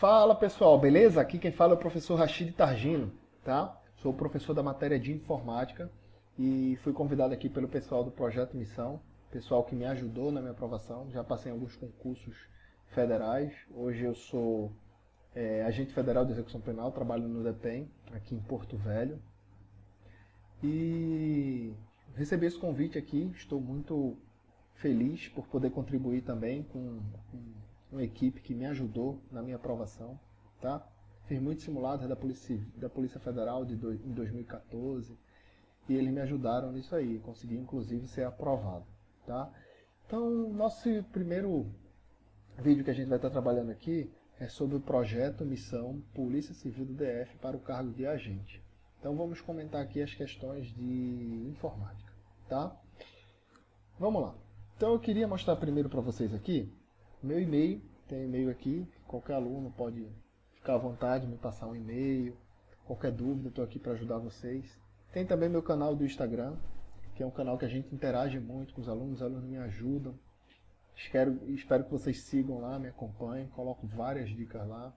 Fala pessoal, beleza? Aqui quem fala é o professor Rachid Targino, tá? Sou professor da matéria de informática e fui convidado aqui pelo pessoal do Projeto Missão, pessoal que me ajudou na minha aprovação. Já passei em alguns concursos federais. Hoje eu sou agente federal de execução penal, trabalho no DEPEN, aqui em Porto Velho. E recebi esse convite aqui, estou muito feliz por poder contribuir também com uma equipe que me ajudou na minha aprovação, tá? Fiz muitos simulados da Polícia Federal em 2014 e eles me ajudaram nisso aí, consegui inclusive ser aprovado, tá? Então, nosso primeiro vídeo que a gente vai estar trabalhando aqui é sobre o projeto Missão Polícia Civil do DF para o cargo de agente. Então vamos comentar aqui as questões de informática, tá? Vamos lá. Então eu queria mostrar primeiro para vocês aqui meu e-mail. Tem e-mail aqui, qualquer aluno pode ficar à vontade, me passar um e-mail, qualquer dúvida, estou aqui para ajudar vocês. Tem também meu canal do Instagram, que é um canal que a gente interage muito com os alunos me ajudam. Espero que vocês sigam lá, me acompanhem, coloco várias dicas lá.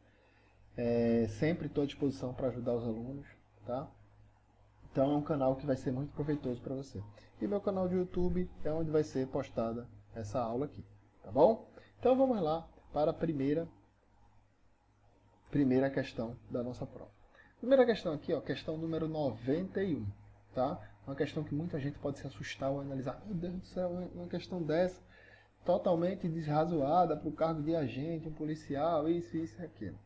Sempre estou à disposição para ajudar os alunos, tá? Então é um canal que vai ser muito proveitoso para você. E meu canal de YouTube é onde vai ser postada essa aula aqui, tá bom? Então vamos lá para a primeira questão da nossa prova. Primeira questão aqui, ó, questão número 91, tá? Uma questão que muita gente pode se assustar ou analisar. Meu Deus do céu, uma questão dessa, totalmente desrazoada para o cargo de agente, um policial, isso e aquilo.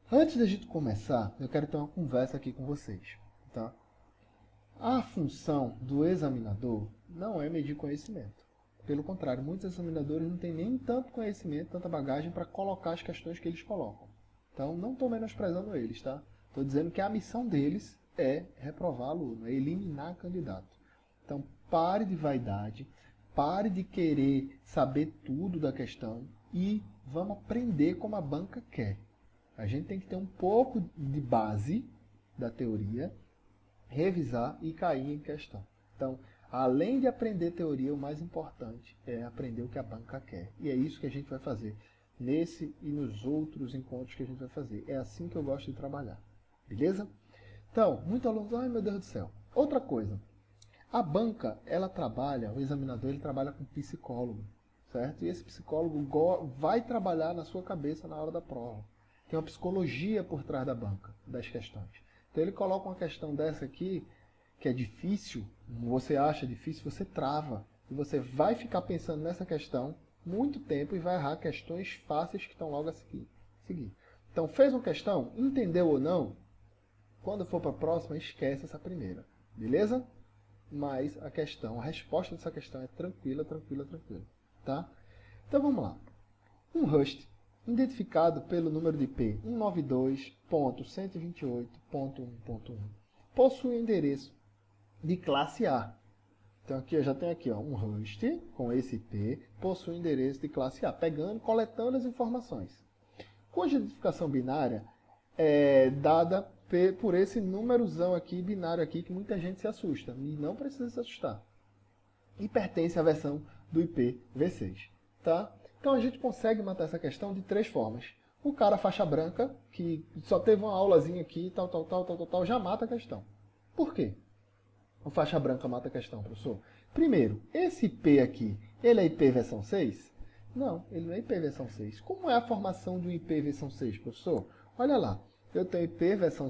Antes da gente começar, eu quero ter uma conversa aqui com vocês, tá? A função do examinador não é medir conhecimento. Pelo contrário, muitos examinadores não têm nem tanto conhecimento, tanta bagagem para colocar as questões que eles colocam. Então, não estou menosprezando eles, tá? Estou dizendo que a missão deles é reprovar aluno, é eliminar candidato. Então, pare de vaidade, pare de querer saber tudo da questão e vamos aprender como a banca quer. A gente tem que ter um pouco de base da teoria, revisar e cair em questão. Então, além de aprender teoria, o mais importante é aprender o que a banca quer. E é isso que a gente vai fazer nesse e nos outros encontros que a gente vai fazer. É assim que eu gosto de trabalhar. Beleza? Então, muitos alunos, ai meu Deus do céu. Outra coisa, a banca, ela trabalha, o examinador, ele trabalha com psicólogo, certo? E esse psicólogo vai trabalhar na sua cabeça na hora da prova. Tem uma psicologia por trás da banca, das questões. Então ele coloca uma questão dessa aqui, que é difícil, você acha difícil, você trava. E você vai ficar pensando nessa questão muito tempo e vai errar questões fáceis que estão logo a seguir. Então, fez uma questão, entendeu ou não, quando for para a próxima, esquece essa primeira. Beleza? Mas a resposta dessa questão é tranquila. Tá? Então vamos lá. Um host identificado pelo número de IP 192.128.1.1 possui endereço de classe A. Então aqui eu já tenho aqui, ó, um host com esse IP possui endereço de classe A, coletando as informações, cuja identificação binária é dada por esse númerozão aqui, binário aqui, que muita gente se assusta, e não precisa se assustar. E pertence à versão do IPv6, tá? Então a gente consegue matar essa questão de três formas. O cara faixa branca, que só teve uma aulazinha aqui, tal, já mata a questão. Por quê? O faixa branca mata a questão, professor. Primeiro, esse IP aqui, ele é IP versão 6? Não, ele não é IP versão 6. Como é a formação do IP versão 6, professor? Olha lá, eu tenho IP versão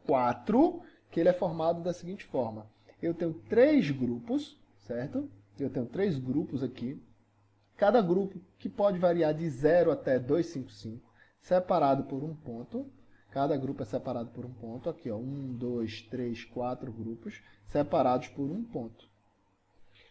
4, que ele é formado da seguinte forma. Eu tenho 3 grupos, certo? Eu tenho 3 grupos aqui. Cada grupo que pode variar de 0 até 255, separado por um ponto. Cada grupo é separado por um ponto. Aqui, ó, 1, 2, 3, 4 grupos separados por um ponto.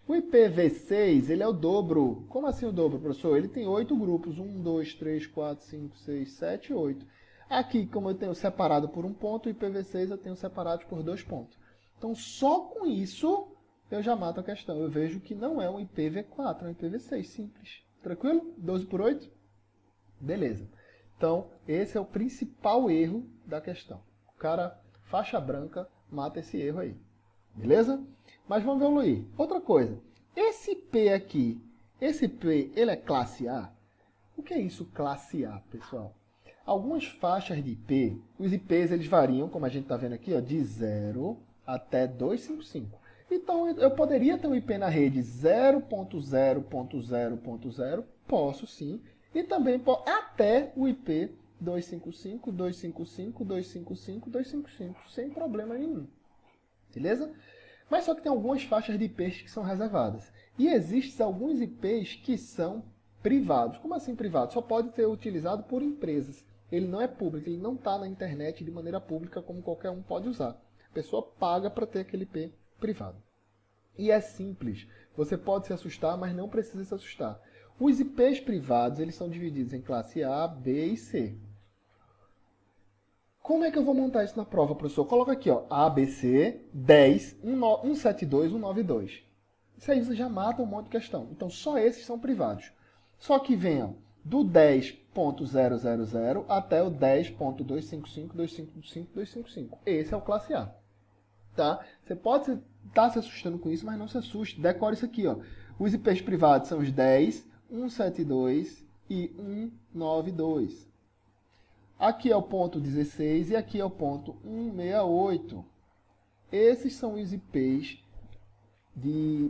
O IPv6, ele é o dobro. Como assim o dobro, professor? Ele tem 8 grupos. 1, 2, 3, 4, 5, 6, 7, 8. Aqui, como eu tenho separado por um ponto, o IPv6 eu tenho separado por 2 pontos. Então, só com isso, eu já mato a questão. Eu vejo que não é um IPv4, é um IPv6 simples. Tranquilo? 12 por 8? Beleza. Então, esse é o principal erro da questão. O cara, faixa branca, mata esse erro aí. Beleza? Mas vamos evoluir. Outra coisa. Esse P aqui, esse P, ele é classe A? O que é isso, classe A, pessoal? Algumas faixas de IP, os IPs eles variam, como a gente está vendo aqui, ó, de 0 até 255. Então, eu poderia ter um IP na rede 0.0.0.0, posso sim, e também até o IP 255, 255, 255, 255, sem problema nenhum. Beleza? Mas só que tem algumas faixas de IPs que são reservadas. E existem alguns IPs que são privados. Como assim privado? Só pode ser utilizado por empresas. Ele não é público, ele não está na internet de maneira pública como qualquer um pode usar. A pessoa paga para ter aquele IP privado. E é simples. Você pode se assustar, mas não precisa se assustar. Os IPs privados, eles são divididos em classe A, B e C. Como é que eu vou montar isso na prova, professor? Coloca aqui, ó, ABC, 10, 172, 192. Isso aí você já mata um monte de questão. Então, só esses são privados. Só que venham do 10.000 até o 10.255.255.255. Esse é o classe A. Tá? Você pode estar se assustando com isso, mas não se assuste. Decore isso aqui, ó. Os IPs privados são os 10, 172 e 192. Aqui é o ponto 16 e aqui é o ponto 168. Esses são os IPs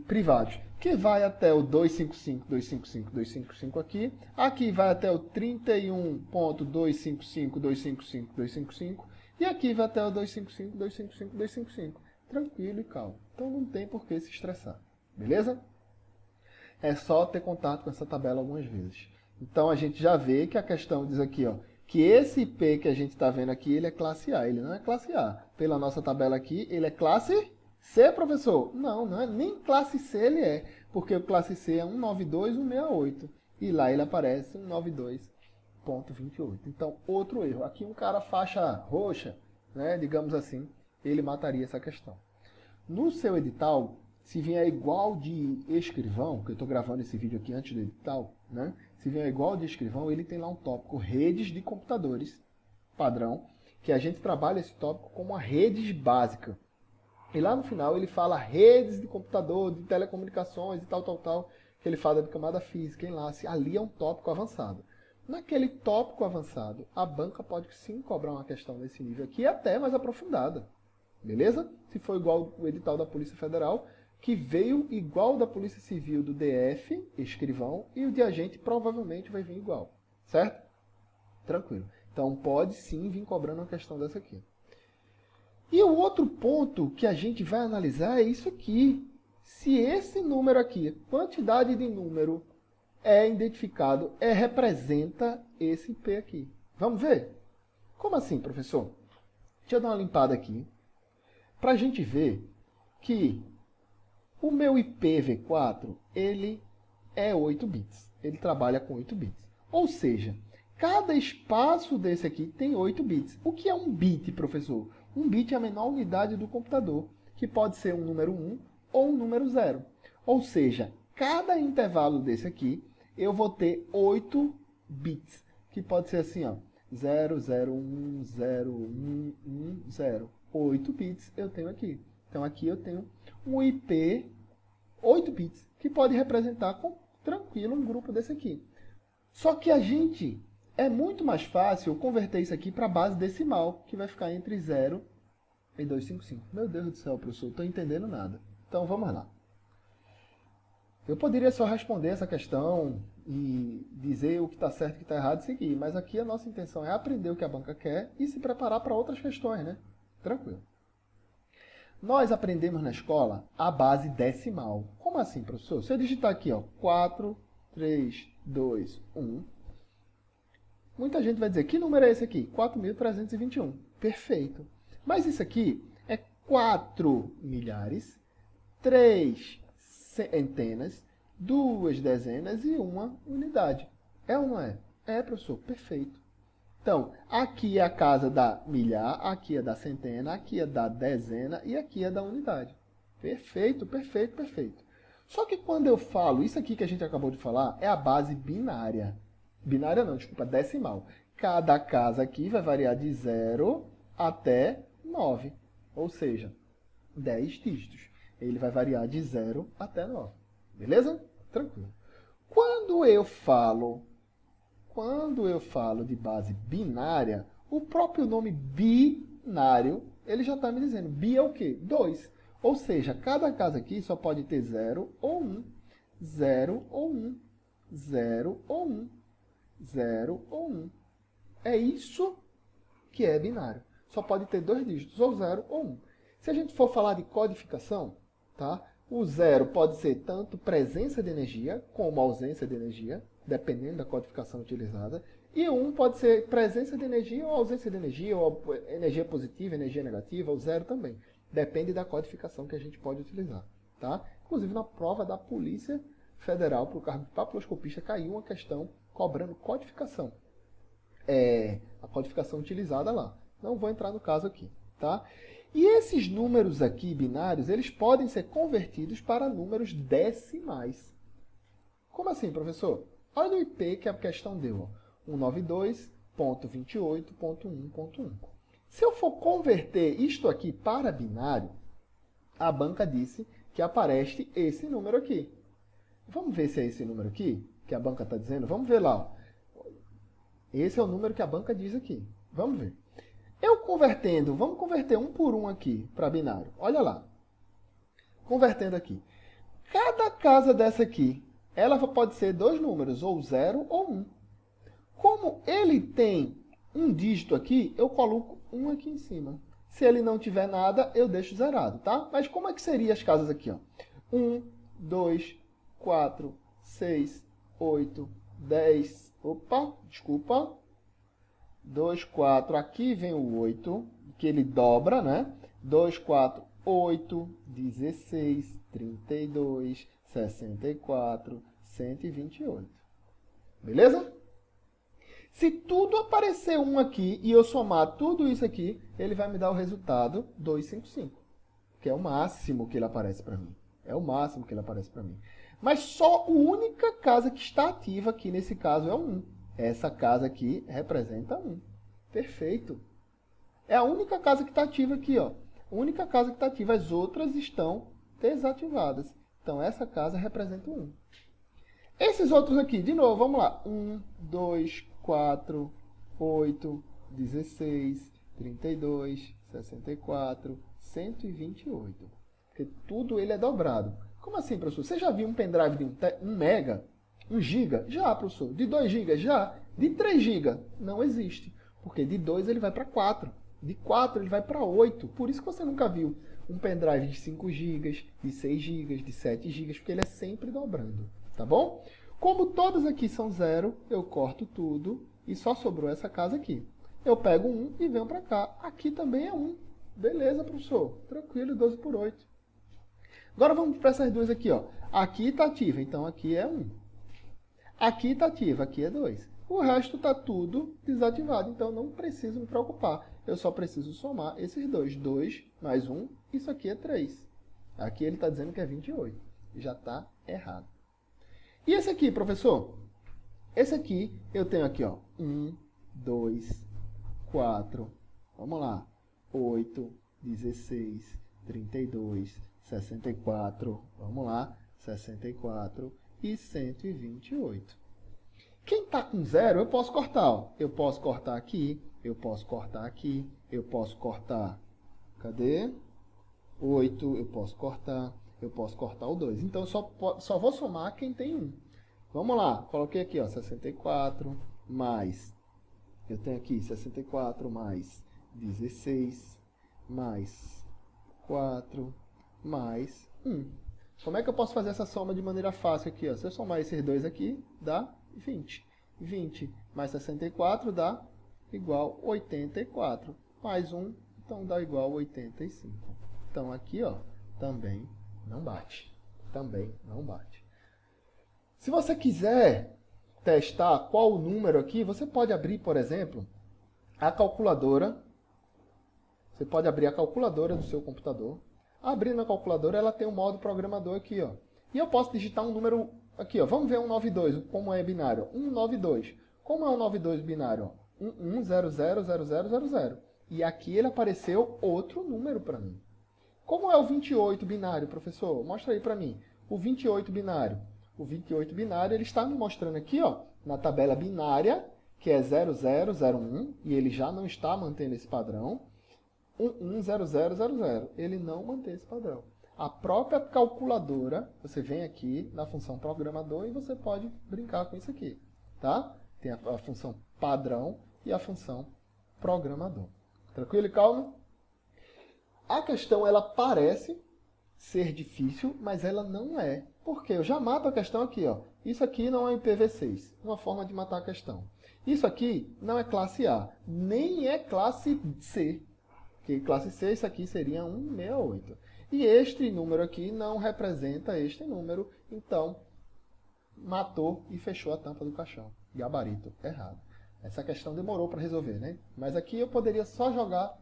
privados, que vai até o 255, 255, 255 aqui. Aqui vai até o 31.255, 255, 255. E aqui vai até o 255, 255, 255. Tranquilo e calmo. Então não tem por que se estressar. Beleza? É só ter contato com essa tabela algumas vezes. Então a gente já vê que a questão diz aqui, ó, que esse IP que a gente está vendo aqui, ele é classe A, ele não é classe A. Pela nossa tabela aqui, ele é classe C, professor? Não, não é nem classe C ele é, porque o classe C é 192, 168. E lá ele aparece 192.28. Então, outro erro. Aqui um cara faixa roxa, né, digamos assim, ele mataria essa questão. No seu edital, se vier igual de escrivão, que eu estou gravando esse vídeo aqui antes do edital, né? Se vier igual de escrivão, ele tem lá um tópico redes de computadores, padrão, que a gente trabalha esse tópico como uma rede básica. E lá no final ele fala redes de computador, de telecomunicações e tal, que ele fala de camada física, enlace. Ali é um tópico avançado. Naquele tópico avançado, a banca pode sim cobrar uma questão desse nível aqui, até mais aprofundada. Beleza? Se for igual o edital da Polícia Federal, que veio igual da Polícia Civil do DF, escrivão, e o de agente provavelmente vai vir igual. Certo? Tranquilo. Então pode sim vir cobrando uma questão dessa aqui. E o outro ponto que a gente vai analisar é isso aqui. Se esse número aqui, quantidade de número, é identificado, representa esse IP aqui. Vamos ver? Como assim, professor? Deixa eu dar uma limpada aqui, para a gente ver que o meu IPv4, ele é 8 bits. Ele trabalha com 8 bits. Ou seja, cada espaço desse aqui tem 8 bits. O que é um bit, professor? Um bit é a menor unidade do computador, que pode ser um número 1 ou um número 0. Ou seja, cada intervalo desse aqui, eu vou ter 8 bits, que pode ser assim, ó, 0, 0, 1, 0, 1, 1, 0. 8 bits eu tenho aqui. Então aqui eu tenho um IP 8 bits, que pode representar com tranquilo um grupo desse aqui. Só que é muito mais fácil converter isso aqui para base decimal, que vai ficar entre 0 e 255. Meu Deus do céu, professor, não estou entendendo nada. Então vamos lá. Eu poderia só responder essa questão e dizer o que está certo e o que está errado e seguir, mas aqui a nossa intenção é aprender o que a banca quer e se preparar para outras questões, né? Tranquilo. Nós aprendemos na escola a base decimal. Como assim, professor? Se eu digitar aqui, ó, 4, 3, 2, 1, muita gente vai dizer, que número é esse aqui? 4.321. Perfeito. Mas isso aqui é 4 milhares, 3 centenas, 2 dezenas e 1 unidade. É ou não é? É, professor. Perfeito. Então, aqui é a casa da milhar, aqui é da centena, aqui é da dezena e aqui é da unidade. Perfeito, perfeito, perfeito. Só que quando eu falo, isso aqui que a gente acabou de falar, é a base binária. Binária não, desculpa, decimal. Cada casa aqui vai variar de 0 até 9, ou seja, 10 dígitos. Ele vai variar de 0 até 9. Beleza? Tranquilo. Quando eu falo Quando eu falo de base binária, o próprio nome binário, ele já está me dizendo, bi é o quê? 2. Ou seja, cada casa aqui só pode ter 0 ou 1. 0 ou 1. 0 ou 1. 0 ou 1. É isso que é binário. Só pode ter 2 dígitos, ou 0 ou 1. Se a gente for falar de codificação, tá? O 0 pode ser tanto presença de energia como ausência de energia, dependendo da codificação utilizada. E o 1 pode ser presença de energia ou ausência de energia, ou energia positiva, energia negativa, o 0 também. Depende da codificação que a gente pode utilizar. Tá? Inclusive, na prova da Polícia Federal, para o cargo de papiloscopista, caiu uma questão cobrando codificação. A codificação utilizada lá. Não vou entrar no caso aqui. Tá? E esses números aqui, binários, eles podem ser convertidos para números decimais. Como assim, professor? Olha o IP que a questão deu. 192.28.1.1. Se eu for converter isto aqui para binário, a banca disse que aparece esse número aqui. Vamos ver se é esse número aqui que a banca está dizendo? Vamos ver lá. Ó. Esse é o número que a banca diz aqui. Vamos ver. Eu convertendo, vamos converter um por um aqui para binário. Olha lá. Convertendo aqui. Cada casa dessa aqui, ela pode ser 2 números, ou 0 ou 1. Como ele tem um dígito aqui, eu coloco 1 aqui em cima. Se ele não tiver nada, eu deixo zerado, tá? Mas como é que seriam as casas aqui? Ó? 1, 2, 4, 6, 8, 10... Opa, desculpa. 2, 4, aqui vem o 8, que ele dobra, né? 2, 4, 8, 16, 32, 64, 128. Beleza? Se tudo aparecer 1 aqui e eu somar tudo isso aqui, ele vai me dar o resultado 255, que é o máximo que ele aparece para mim. É o máximo que ele aparece para mim. Mas só a única casa que está ativa aqui nesse caso é o 1. Essa casa aqui representa 1. Perfeito. É a única casa que está ativa aqui, ó. A única casa que está ativa. As outras estão desativadas. Então, essa casa representa 1. Esses outros aqui, de novo, vamos lá. 1, 2, 4, 8, 16, 32, 64, 128. Porque tudo ele é dobrado. Como assim, professor? Você já viu um pendrive de 1 mega? 1 giga? Já, professor. De 2 gigas? Já. De 3 gigas? Não existe. Porque de 2 ele vai para 4. De 4 ele vai para 8. Por isso que você nunca viu um pendrive de 5 gigas, de 6 gigas, de 7 gigas, porque ele é sempre dobrando. Tá bom? Como todos aqui são 0, eu corto tudo e só sobrou essa casa aqui. Eu pego 1 e venho para cá. Aqui também é 1. Beleza, professor. Tranquilo, 12 por 8. Agora vamos para essas duas aqui. Ó. Aqui está ativa, então aqui é 1. Aqui está ativa, aqui é 2. O resto está tudo desativado, então não preciso me preocupar. Eu só preciso somar esses dois. 2 mais 1, isso aqui é 3. Aqui ele está dizendo que é 28. Já está errado. E esse aqui, professor? Esse aqui, eu tenho aqui, ó, 1, 2, 4, vamos lá, 8, 16, 32, 64, vamos lá, 64 e 128. Quem está com 0, eu posso cortar. Ó. Eu posso cortar aqui, eu posso cortar aqui, eu posso cortar... Cadê? 8, eu posso cortar o 2. Então, eu só vou somar quem tem 1. Vamos lá, coloquei aqui, ó, 64 mais... Eu tenho aqui 64 mais 16 mais 4... mais 1. Como é que eu posso fazer essa soma de maneira fácil aqui? Ó? Se eu somar esses dois aqui, dá 20. 20 mais 64 dá igual 84. Mais 1, então dá igual 85. Então aqui, ó, também não bate. Também não bate. Se você quiser testar qual o número aqui, você pode abrir, por exemplo, a calculadora. Você pode abrir a calculadora do seu computador. Abrindo a calculadora, ela tem um modo programador aqui, ó. E eu posso digitar um número aqui, ó. Vamos ver 192, como é binário. 192. Como é 192 binário? 11000000. E aqui ele apareceu outro número para mim. Como é o 28 binário, professor? Mostra aí para mim. O 28 binário. O 28 binário, ele está me mostrando aqui, ó, na tabela binária, que é 0001, e ele já não está mantendo esse padrão, 110000, ele não mantém esse padrão. A própria calculadora, você vem aqui na função programador e você pode brincar com isso aqui, tá? Tem a função padrão e a função programador. Tranquilo e calmo? A questão, ela parece ser difícil, mas ela não é. Por quê? Eu já mato a questão aqui, ó. Isso aqui não é IPv6, uma forma de matar a questão. Isso aqui não é classe A, nem é classe C. Porque classe C, isso aqui seria 168. E este número aqui não representa este número, então matou e fechou a tampa do caixão. Gabarito errado. Essa questão demorou para resolver, né? Mas aqui eu poderia só jogar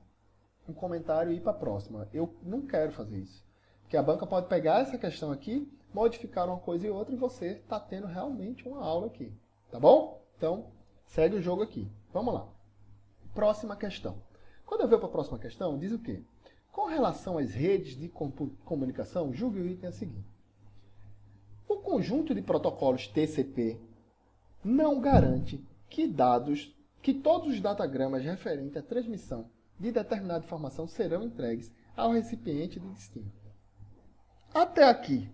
um comentário e ir para a próxima. Eu não quero fazer isso. Porque a banca pode pegar essa questão aqui, modificar uma coisa e outra, e você está tendo realmente uma aula aqui. Tá bom? Então, segue o jogo aqui. Vamos lá. Próxima questão. Quando eu venho para a próxima questão, diz o quê? Com relação às redes de comunicação, julgue o item a seguir. O conjunto de protocolos TCP não garante que todos os datagramas referentes à transmissão de determinada informação serão entregues ao recipiente de destino. Até aqui,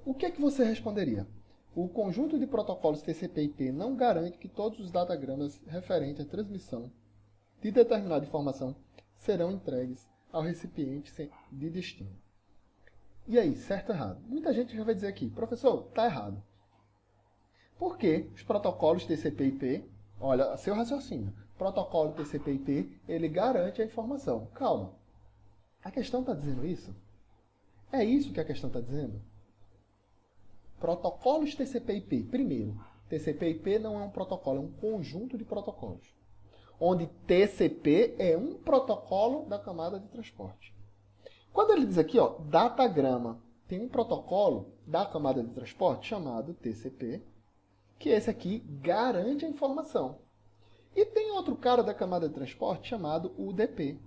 o que é que você responderia? O conjunto de protocolos TCP/IP não garante que todos os datagramas referentes à transmissão de determinada informação serão entregues ao recipiente de destino. E aí, certo ou errado? Muita gente já vai dizer aqui, professor, está errado. Porque os protocolos TCP/IP, olha, seu raciocínio, protocolo TCP/IP, ele garante a informação. Calma, a questão está dizendo isso? É isso que a questão está dizendo? Protocolos TCP/IP, primeiro, TCP/IP não é um protocolo, é um conjunto de protocolos. Onde TCP é um protocolo da camada de transporte. Quando ele diz aqui, ó, datagrama, tem um protocolo da camada de transporte chamado TCP, que esse aqui garante a informação. E tem outro cara da camada de transporte chamado UDP.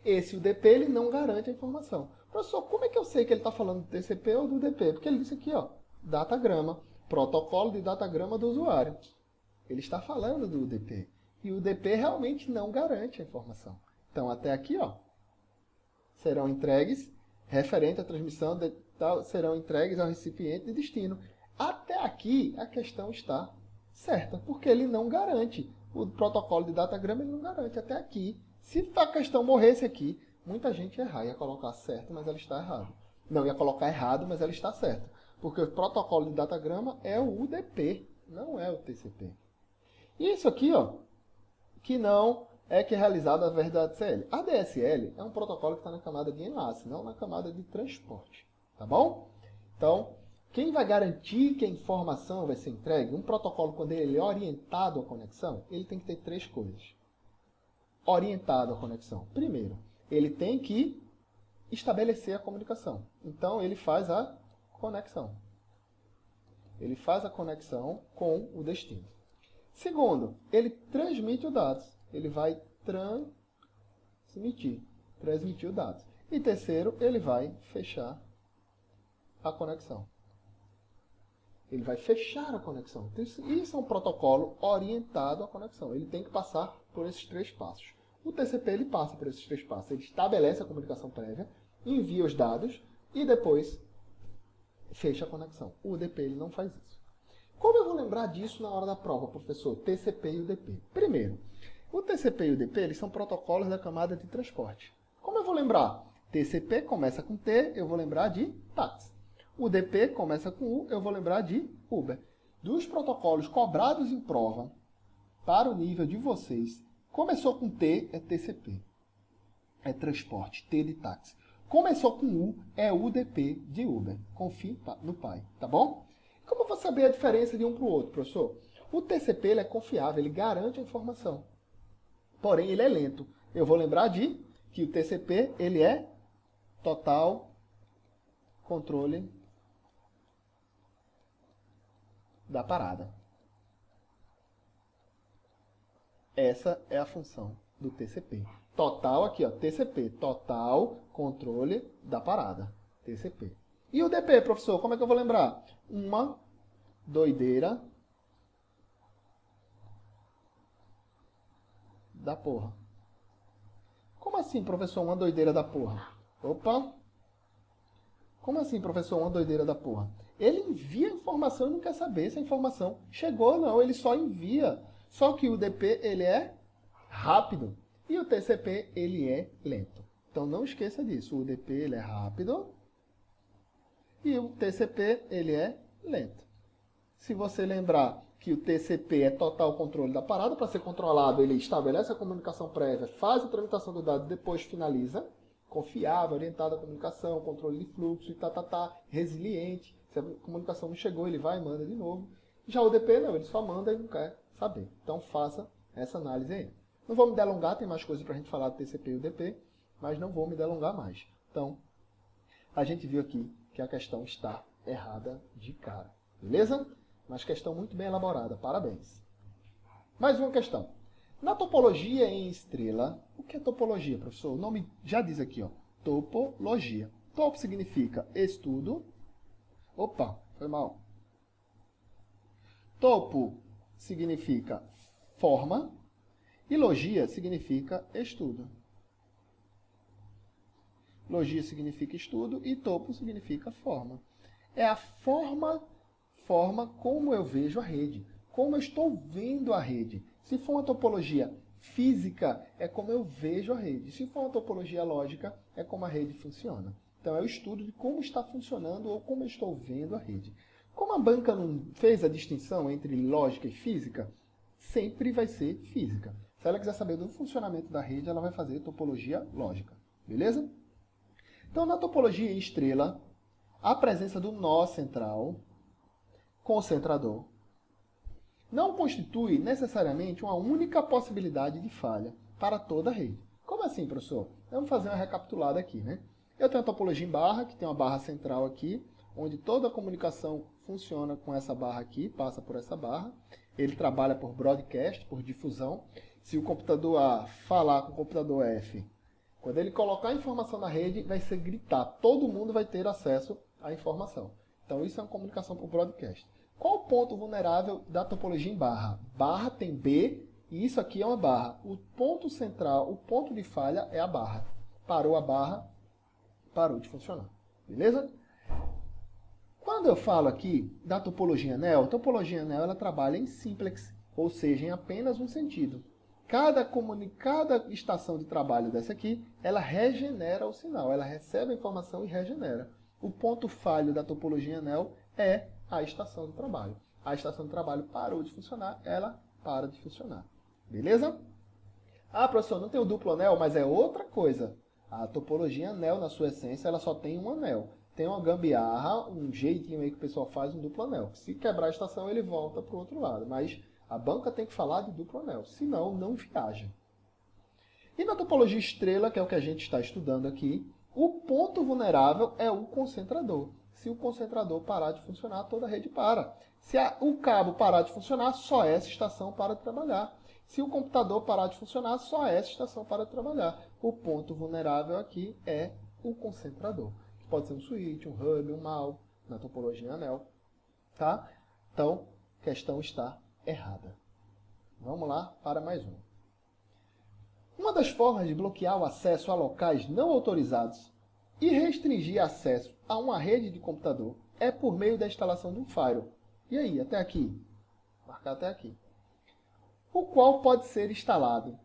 Esse UDP ele não garante a informação. Professor, como é que eu sei que ele está falando do TCP ou do UDP? Porque ele disse aqui, ó, datagrama, protocolo de datagrama do usuário. Ele está falando do UDP. E o UDP realmente não garante a informação. Então, até aqui, ó, serão entregues, referente à transmissão, serão entregues ao recipiente de destino. Até aqui, a questão está certa, porque ele não garante. O protocolo de datagrama ele não garante. Até aqui, se a questão morresse aqui, muita gente ia errar, ia colocar certo, mas ela está errada. Não, ia colocar errado, mas ela está certa. Porque o protocolo de datagrama é o UDP, não é o TCP. E isso aqui, ó, que não é que é realizado através da ADSL. A ADSL é um protocolo que está na camada de enlace, não na camada de transporte. Tá bom? Então, quem vai garantir que a informação vai ser entregue? Um protocolo, quando ele é orientado à conexão, ele tem que ter três coisas. Orientado à conexão. Primeiro, ele tem que estabelecer a comunicação. Então, ele faz a conexão. Ele faz a conexão com o destino. Segundo, ele transmite os dados. Ele vai transmitir os dados. E terceiro, ele vai fechar a conexão. Ele vai fechar a conexão. Então, isso é um protocolo orientado à conexão. Ele tem que passar por esses três passos. O TCP ele passa por esses três passos. Ele estabelece a comunicação prévia, envia os dados e depois fecha a conexão. O UDP ele não faz isso. Como eu vou lembrar disso na hora da prova, professor? TCP e UDP. Primeiro, o TCP e o UDP eles são protocolos da camada de transporte. Como eu vou lembrar? TCP começa com T, eu vou lembrar de táxi. UDP começa com U, eu vou lembrar de Uber. Dos protocolos cobrados em prova, para o nível de vocês, começou com T, é TCP. É transporte, T de táxi. Começou com U, é UDP de Uber. Confie no pai, tá bom? Como eu vou saber a diferença de um para o outro, professor? O TCP ele é confiável, ele garante a informação. Porém, ele é lento. Eu vou lembrar que o TCP ele é total controle da parada. Essa é a função do TCP. Total aqui, ó, TCP, total controle da parada. TCP. E o UDP, professor, como é que eu vou lembrar? Uma doideira da porra. Como assim, professor, uma doideira da porra? Opa! Como assim, professor, uma doideira da porra? Ele envia a informação e não quer saber se a informação chegou ou não. Ele só envia. Só que o UDP, ele é rápido. E o TCP, ele é lento. Então, não esqueça disso. O UDP, ele é rápido. E o TCP, ele é lento. Se você lembrar que o TCP é total controle da parada, para ser controlado, ele estabelece a comunicação prévia, faz a tramitação do dado, depois finaliza. Confiável, orientada à comunicação, controle de fluxo, e resiliente. Se a comunicação não chegou, ele vai e manda de novo. Já o UDP não, ele só manda e não quer saber. Então faça essa análise aí. Não vou me delongar, tem mais coisas para a gente falar do TCP e UDP, mas não vou me delongar mais. Então, a gente viu aqui que a questão está errada de cara. Beleza? Mas questão muito bem elaborada, parabéns. Mais uma questão. Na topologia em estrela, o que é topologia, professor? O nome já diz aqui, ó, topologia. Topo significa estudo. Opa, foi mal. Topo significa forma e logia significa estudo. Logia significa estudo e topo significa forma. É a forma como eu vejo a rede, como eu estou vendo a rede. Se for uma topologia física, é como eu vejo a rede. Se for uma topologia lógica, é como a rede funciona. Então, é o estudo de como está funcionando ou como eu estou vendo a rede. Como a banca não fez a distinção entre lógica e física, sempre vai ser física. Se ela quiser saber do funcionamento da rede, ela vai fazer topologia lógica. Beleza? Então, na topologia em estrela, a presença do nó central, concentrador, não constitui necessariamente uma única possibilidade de falha para toda a rede. Como assim, professor? Vamos fazer uma recapitulada aqui, né? Eu tenho a topologia em barra, que tem uma barra central aqui, onde toda a comunicação funciona com essa barra aqui, passa por essa barra. Ele trabalha por broadcast, por difusão. Se o computador A falar com o computador F, quando ele colocar a informação na rede, vai ser gritar. Todo mundo vai ter acesso à informação. Então, isso é uma comunicação por broadcast. Qual o ponto vulnerável da topologia em barra? Barra tem B e isso aqui é uma barra. O ponto central, o ponto de falha é a barra. Parou a barra, parou de funcionar. Beleza? Quando eu falo aqui da topologia anel, a topologia anel ela trabalha em simplex, ou seja, em apenas um sentido. Cada estação de trabalho dessa aqui, ela regenera o sinal. Ela recebe a informação e regenera. O ponto falho da topologia anel é a estação de trabalho. A estação de trabalho parou de funcionar, ela para de funcionar. Beleza? Ah, professor, não tem o duplo anel, mas é outra coisa. A topologia anel, na sua essência, ela só tem um anel. Tem uma gambiarra, um jeitinho aí que o pessoal faz um duplo anel. Se quebrar a estação, ele volta para o outro lado. Mas a banca tem que falar de duplo anel, senão não viaja. E na topologia estrela, que é o que a gente está estudando aqui, o ponto vulnerável é o concentrador. Se o concentrador parar de funcionar, toda a rede para. Se o cabo parar de funcionar, só essa estação para de trabalhar. Se o computador parar de funcionar, só essa estação para de trabalhar. O ponto vulnerável aqui é o concentrador. Pode ser um switch, um hub, um mal, na topologia anel. Tá? Então, a questão está errada. Vamos lá para mais uma. Uma das formas de bloquear o acesso a locais não autorizados e restringir acesso a uma rede de computador é por meio da instalação de um firewall. E aí, até aqui? Marcar até aqui. O qual pode ser instalado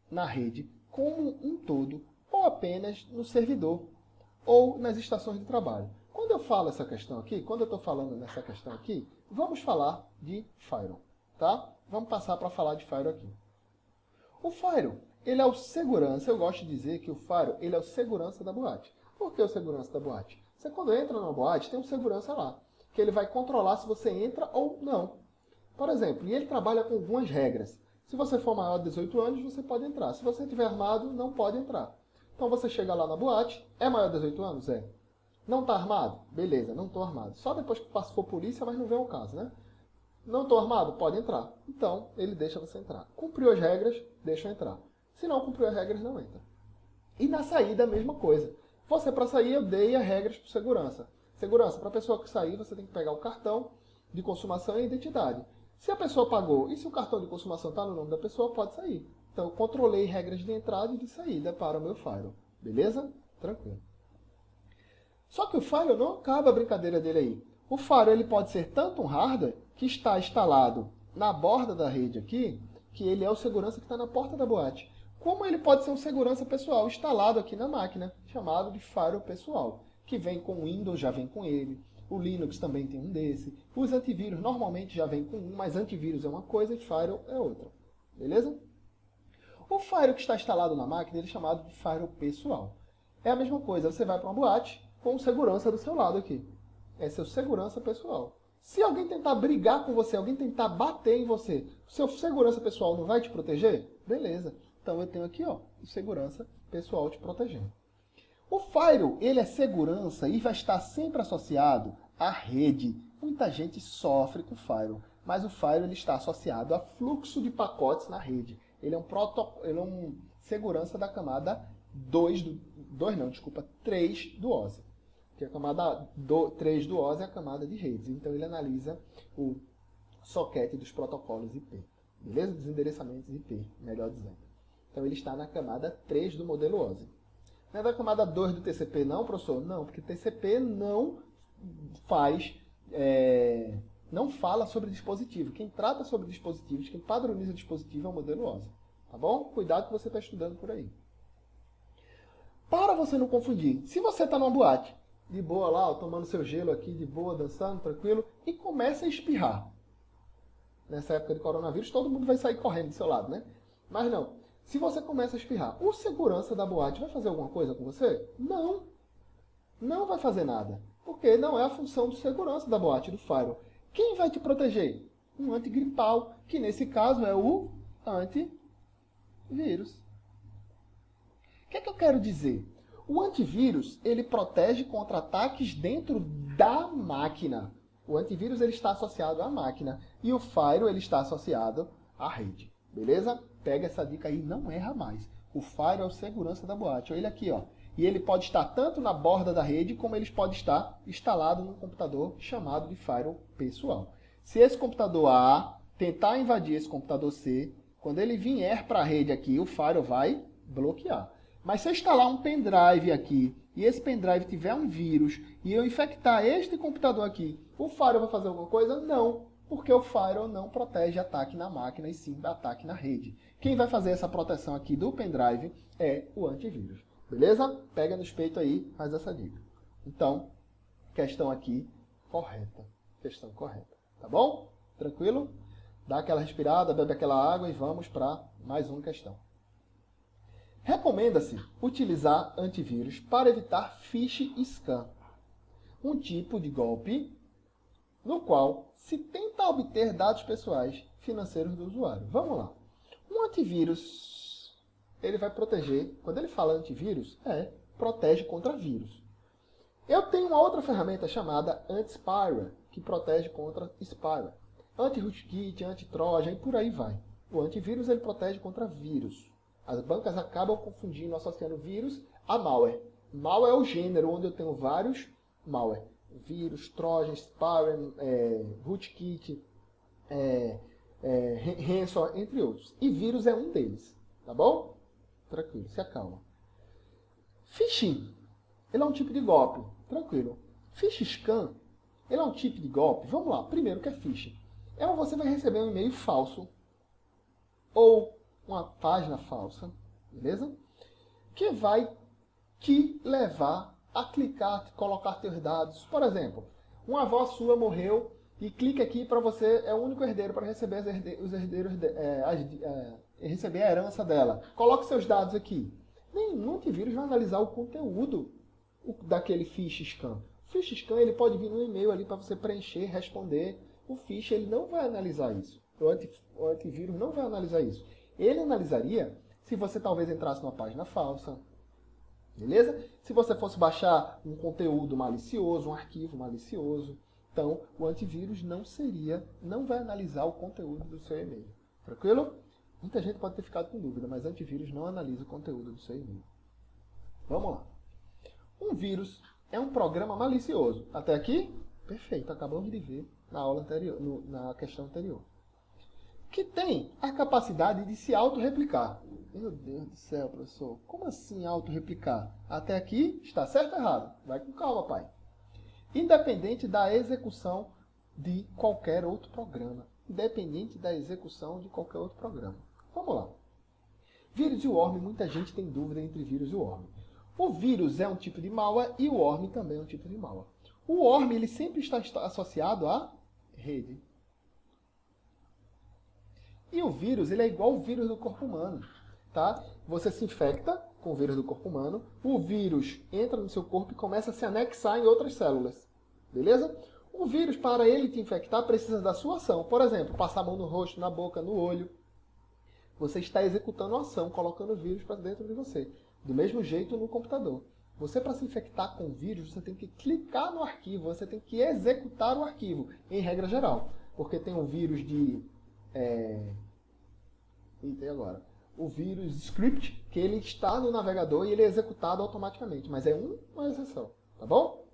na rede como um todo ou apenas no servidor ou nas estações de trabalho. Quando eu falo essa questão aqui, quando eu estou falando nessa questão aqui, vamos falar de firewall, tá? Vamos passar para falar de firewall aqui. O firewall, ele é o segurança, eu gosto de dizer que o firewall, ele é o segurança da boate. Por que o segurança da boate? Você quando entra na boate, tem um segurança lá, que ele vai controlar se você entra ou não. Por exemplo, e ele trabalha com algumas regras. Se você for maior de 18 anos, você pode entrar. Se você estiver armado, não pode entrar. Então você chega lá na boate, é maior de 18 anos? É. Não está armado? Beleza, não estou armado. Só depois que for polícia, mas não vem o caso, né? Não estou armado? Pode entrar. Então, ele deixa você entrar. Cumpriu as regras, deixa entrar. Se não cumpriu as regras, não entra. E na saída, a mesma coisa. Você, para sair, eu dei as regras para segurança. Segurança, para a pessoa que sair, você tem que pegar o cartão de consumação e a identidade. Se a pessoa pagou e se o cartão de consumação está no nome da pessoa, pode sair. Então, eu controlei regras de entrada e de saída para o meu Firewall. Beleza? Tranquilo. Só que o Firewall não acaba a brincadeira dele aí. O Firewall ele pode ser tanto um hardware que está instalado na borda da rede aqui, que ele é o segurança que está na porta da boate. Como ele pode ser um segurança pessoal instalado aqui na máquina, chamado de Firewall pessoal, que vem com o Windows, já vem com ele. O Linux também tem um desse. Os antivírus normalmente já vem com um, mas antivírus é uma coisa e Firewall é outra. Beleza? O Firewall que está instalado na máquina ele é chamado de Firewall pessoal. É a mesma coisa, você vai para uma boate com o segurança do seu lado aqui. É seu segurança pessoal. Se alguém tentar brigar com você, alguém tentar bater em você, o seu segurança pessoal não vai te proteger? Beleza. Então eu tenho aqui, ó, o segurança pessoal te protegendo. O Firewall, ele é segurança e vai estar sempre associado à rede. Muita gente sofre com o Firewall, mas o Firewall ele está associado a fluxo de pacotes na rede. Ele é um segurança da camada 3 do OSI. Que a camada 3 do OSI é a camada de redes. Então ele analisa o socket dos protocolos IP. Beleza? Dos endereçamentos IP, melhor dizendo. Então ele está na camada 3 do modelo OSI. Não é da camada 2 do TCP não, professor? Não, porque TCP não não fala sobre dispositivo. Quem trata sobre dispositivos, quem padroniza dispositivo é o modelo OSI. Tá bom? Cuidado que você está estudando por aí. Para você não confundir, se você está numa boate, de boa lá, tomando seu gelo aqui, de boa, dançando, tranquilo, e começa a espirrar. Nessa época de coronavírus, todo mundo vai sair correndo do seu lado, né? Mas não. Se você começa a espirrar, o segurança da boate vai fazer alguma coisa com você? Não. Não vai fazer nada. Porque não é a função de segurança da boate, do Firewall. Quem vai te proteger? Um antigripal, que nesse caso é o antivírus. O que é que eu quero dizer? O antivírus, ele protege contra ataques dentro da máquina. O antivírus ele está associado à máquina e o Firewall ele está associado à rede. Beleza? Pega essa dica aí, não erra mais. O Firewall é o segurança da boate. Olha ele aqui, ó. E ele pode estar tanto na borda da rede, como ele pode estar instalado num computador chamado de Firewall pessoal. Se esse computador A tentar invadir esse computador C, quando ele vier para a rede aqui, o Firewall vai bloquear. Mas se eu instalar um pendrive aqui, e esse pendrive tiver um vírus, e eu infectar este computador aqui, o Firewall vai fazer alguma coisa? Não. Porque o Firewall não protege ataque na máquina e sim ataque na rede. Quem vai fazer essa proteção aqui do pendrive é o antivírus. Beleza? Pega no peito aí, faz essa dica. Então, questão aqui correta. Questão correta. Tá bom? Tranquilo? Dá aquela respirada, bebe aquela água e vamos para mais uma questão. Recomenda-se utilizar antivírus para evitar phishing scan, um tipo de golpe no qual se tenta obter dados pessoais financeiros do usuário. Vamos lá. Um antivírus, ele vai proteger, quando ele fala antivírus, protege contra vírus. Eu tenho uma outra ferramenta chamada anti-spyware, que protege contra spyware. Anti-rootkit, anti-trojan e por aí vai. O antivírus ele protege contra vírus. As bancas acabam confundindo, associando vírus a malware. Malware é o gênero onde eu tenho vários malware. Vírus, trojan, spyware, rootkit, ransomware, entre outros. E vírus é um deles. Tá bom? Tranquilo, se acalma. Phishing, ele é um tipo de golpe. Tranquilo. Phishing scan, ele é um tipo de golpe. Vamos lá. Primeiro, o que é phishing? Você vai receber um e-mail falso ou uma página falsa, beleza? Que vai te levar a clicar, receber seus dados. Por exemplo, uma avó sua morreu e clica aqui para você, é o único herdeiro para receber receber a herança dela. Coloque seus dados aqui. Nenhum antivírus vai analisar o conteúdo daquele phishing scan. O phishing scan ele pode vir no e-mail ali para você preencher, responder. O phishing ele não vai analisar isso. O antivírus não vai analisar isso. Ele analisaria se você talvez entrasse numa página falsa. Beleza? Se você fosse baixar um conteúdo malicioso, um arquivo malicioso. Então, o antivírus não vai analisar o conteúdo do seu e-mail. Tranquilo? Muita gente pode ter ficado com dúvida, mas antivírus não analisa o conteúdo do seu e-mail. Vamos lá. Um vírus é um programa malicioso. Até aqui? Perfeito, acabamos de ver na aula anterior, na questão anterior. Que tem a capacidade de se autorreplicar. Meu Deus do céu, professor, como assim autorreplicar? Até aqui está certo ou errado? Vai com calma, pai. Independente da execução de qualquer outro programa. Independente da execução de qualquer outro programa. Vamos lá. Vírus e worm, muita gente tem dúvida entre vírus e worm. O vírus é um tipo de malware e o worm também é um tipo de malware. O worm ele sempre está associado à rede. E o vírus ele é igual ao vírus do corpo humano. Tá? Você se infecta com o vírus do corpo humano, o vírus entra no seu corpo e começa a se anexar em outras células. Beleza? O vírus, para ele te infectar, precisa da sua ação. Por exemplo, passar a mão no rosto, na boca, no olho. Você está executando a ação, colocando o vírus para dentro de você. Do mesmo jeito no computador. Você, para se infectar com o vírus, você tem que clicar no arquivo, você tem que executar o arquivo, em regra geral. Porque tem um vírus de... E tem agora. O vírus script, que ele está no navegador e ele é executado automaticamente. Mas é uma exceção, tá bom?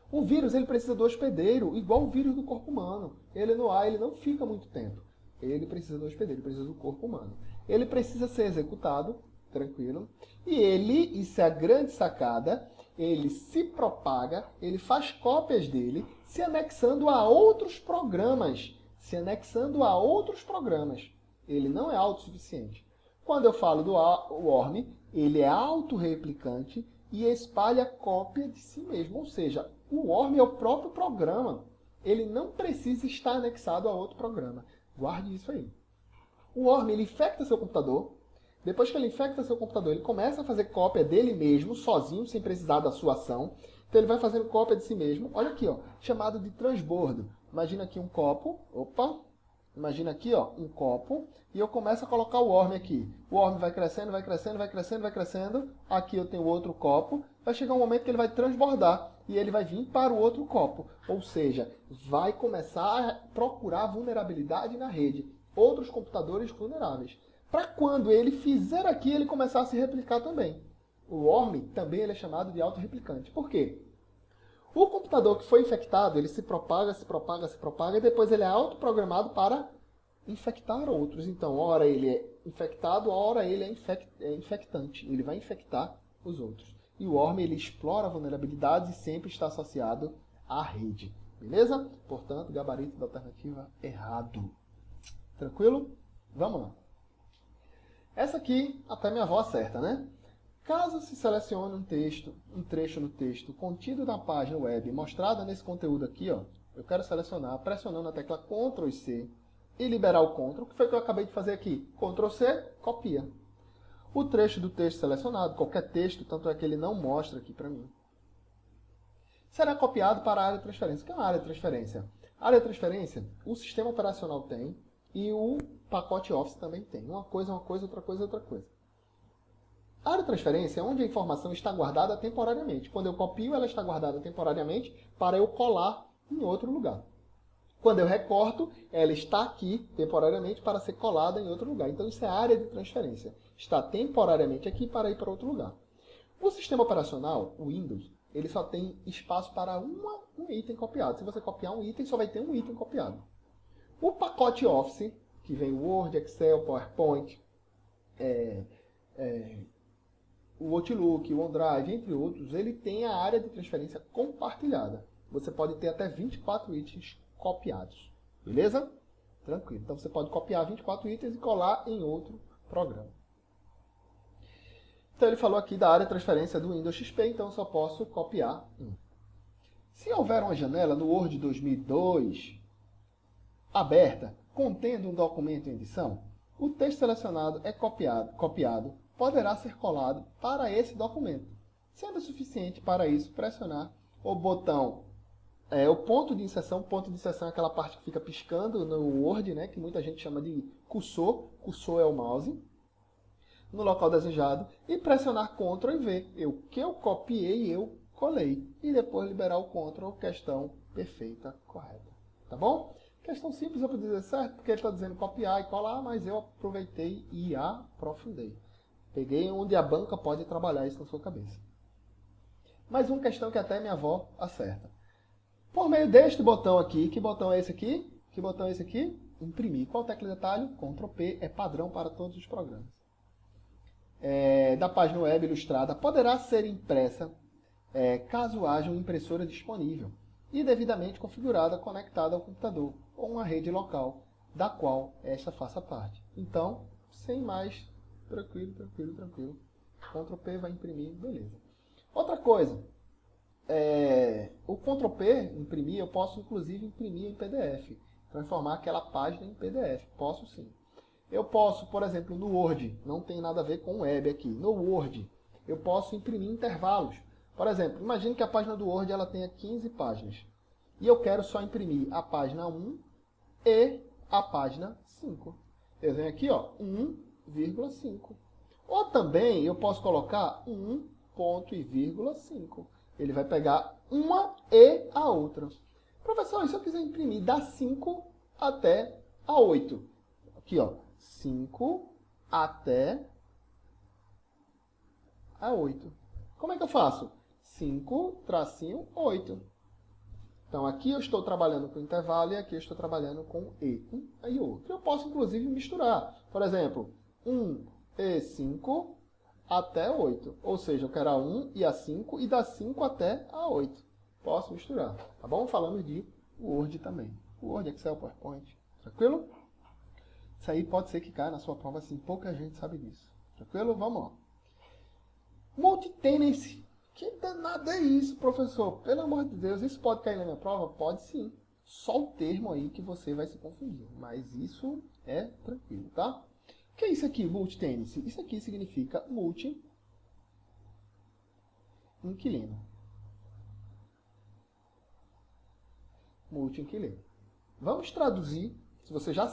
O vírus ele precisa do hospedeiro, igual o vírus do corpo humano. Ele no ar, ele não fica muito tempo. Ele precisa do hospedeiro, ele precisa do corpo humano. Ele precisa ser executado, tranquilo. E ele, isso é a grande sacada, ele se propaga, ele faz cópias dele, se anexando a outros programas. Se anexando a outros programas. Ele não é autossuficiente. Quando eu falo do worm, ele é autorreplicante e espalha cópia de si mesmo. Ou seja, o worm é o próprio programa. Ele não precisa estar anexado a outro programa. Guarde isso aí. O worm, ele infecta seu computador. Depois que ele infecta seu computador, ele começa a fazer cópia dele mesmo, sozinho, sem precisar da sua ação. Então ele vai fazendo cópia de si mesmo. Olha aqui, ó, chamado de transbordo. Imagina aqui um copo. Opa! Imagina aqui, ó, um copo. E eu começo a colocar o worm aqui. O worm vai crescendo, vai crescendo, vai crescendo, vai crescendo. Aqui eu tenho outro copo. Vai chegar um momento que ele vai transbordar. E ele vai vir para o outro copo. Ou seja, vai começar a procurar vulnerabilidade na rede. Outros computadores vulneráveis. Para quando ele fizer aqui, ele começar a se replicar também. O worm também ele é chamado de autorreplicante. Por quê? O computador que foi infectado, ele se propaga, se propaga, se propaga, e depois ele é autoprogramado para infectar outros. Então, ora ele é infectado, ora ele é infectante. Ele vai infectar os outros. E o worm, ele explora vulnerabilidades e sempre está associado à rede. Beleza? Portanto, gabarito da alternativa errado. Tranquilo? Vamos lá. Essa aqui, até minha avó acerta, né? Caso se selecione um trecho no texto contido na página web mostrada nesse conteúdo aqui, ó, eu quero selecionar pressionando a tecla Ctrl e C e liberar o Ctrl, que foi o que eu acabei de fazer aqui. Ctrl C, copia. O trecho do texto selecionado, qualquer texto, tanto é que ele não mostra aqui para mim, será copiado para a área de transferência. O que é uma área de transferência? A área de transferência, o sistema operacional tem e o pacote Office também tem. Uma coisa, outra coisa, outra coisa. A área de transferência é onde a informação está guardada temporariamente. Quando eu copio, ela está guardada temporariamente para eu colar em outro lugar. Quando eu recorto, ela está aqui temporariamente para ser colada em outro lugar. Então, isso é a área de transferência. Está temporariamente aqui para ir para outro lugar. O sistema operacional, o Windows, ele só tem espaço para um item copiado. Se você copiar um item, só vai ter um item copiado. O pacote Office, que vem Word, Excel, PowerPoint, o Outlook, o OneDrive, entre outros, ele tem a área de transferência compartilhada. Você pode ter até 24 itens copiados. Beleza? Tranquilo. Então você pode copiar 24 itens e colar em outro programa. Então ele falou aqui da área de transferência do Windows XP, então eu só posso copiar um. Se houver uma janela no Word 2002 aberta, contendo um documento em edição, o texto selecionado é copiado, poderá ser colado para esse documento. Sendo suficiente para isso, pressionar o botão, o ponto de inserção é aquela parte que fica piscando no Word, né, que muita gente chama de cursor é o mouse, no local desejado, e pressionar Ctrl e V. O que eu copiei, eu colei. E depois liberar o Ctrl, questão perfeita, correta. Tá bom? Questão simples, eu vou dizer certo, porque ele está dizendo copiar e colar, mas eu aproveitei e aprofundei. Peguei onde a banca pode trabalhar isso na sua cabeça. Mais uma questão que até minha avó acerta. Por meio deste botão aqui, que botão é esse aqui? Que botão é esse aqui? Imprimir. Qual tecla de atalho? Ctrl P, é padrão para todos os programas. Da página web ilustrada poderá ser impressa caso haja uma impressora disponível e devidamente configurada, conectada ao computador ou uma rede local, da qual esta faça parte. Então, sem mais, tranquilo. Ctrl P vai imprimir, beleza. Outra coisa, o Ctrl P, imprimir, eu posso inclusive imprimir em PDF, transformar aquela página em PDF, posso sim. Eu posso, por exemplo, no Word, não tem nada a ver com o web aqui, no Word, eu posso imprimir intervalos. Por exemplo, imagine que a página do Word ela tenha 15 páginas, e eu quero só imprimir a página 1 e a página 5. Eu venho aqui, ó, 1,5. Ou também eu posso colocar 1 ponto e vírgula 5. Ele vai pegar uma e a outra. Professor, e se eu quiser imprimir da 5 até a 8? Aqui, ó, 5 até a 8. Como é que eu faço? 5, tracinho, 8. Então, aqui eu estou trabalhando com intervalo e aqui eu estou trabalhando com e. Um e outro. Eu posso, inclusive, misturar. Por exemplo, 1 e 5 até 8. Ou seja, eu quero a 1 e a 5 e da 5 até a 8. Posso misturar. Tá bom? Falamos de Word também. Word, Excel, PowerPoint. Tranquilo? Isso aí pode ser que caia na sua prova, assim, pouca gente sabe disso. Tranquilo? Vamos lá. Multitenancy. Que danado é isso, professor? Pelo amor de Deus, isso pode cair na minha prova? Pode sim. Só o termo aí que você vai se confundir. Mas isso é tranquilo, tá? O que é isso aqui, multitenancy? Isso aqui significa multi-inquilino. Multi-inquilino. Vamos traduzir. Se você já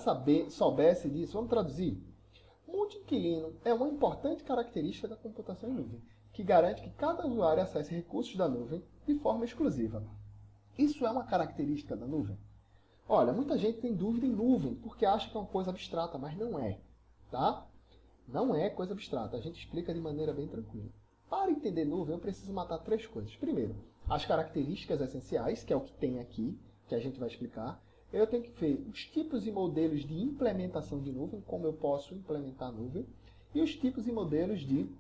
soubesse disso, vamos traduzir. Multi-inquilino é uma importante característica da computação em nuvem, que garante que cada usuário acesse recursos da nuvem de forma exclusiva. Isso é uma característica da nuvem? Olha, muita gente tem dúvida em nuvem, porque acha que é uma coisa abstrata, mas não é. Tá? Não é coisa abstrata, a gente explica de maneira bem tranquila. Para entender nuvem, eu preciso matar 3 coisas. Primeiro, as características essenciais, que é o que tem aqui, que a gente vai explicar. Eu tenho que ver os tipos e modelos de implementação de nuvem, como eu posso implementar a nuvem, e os tipos e modelos de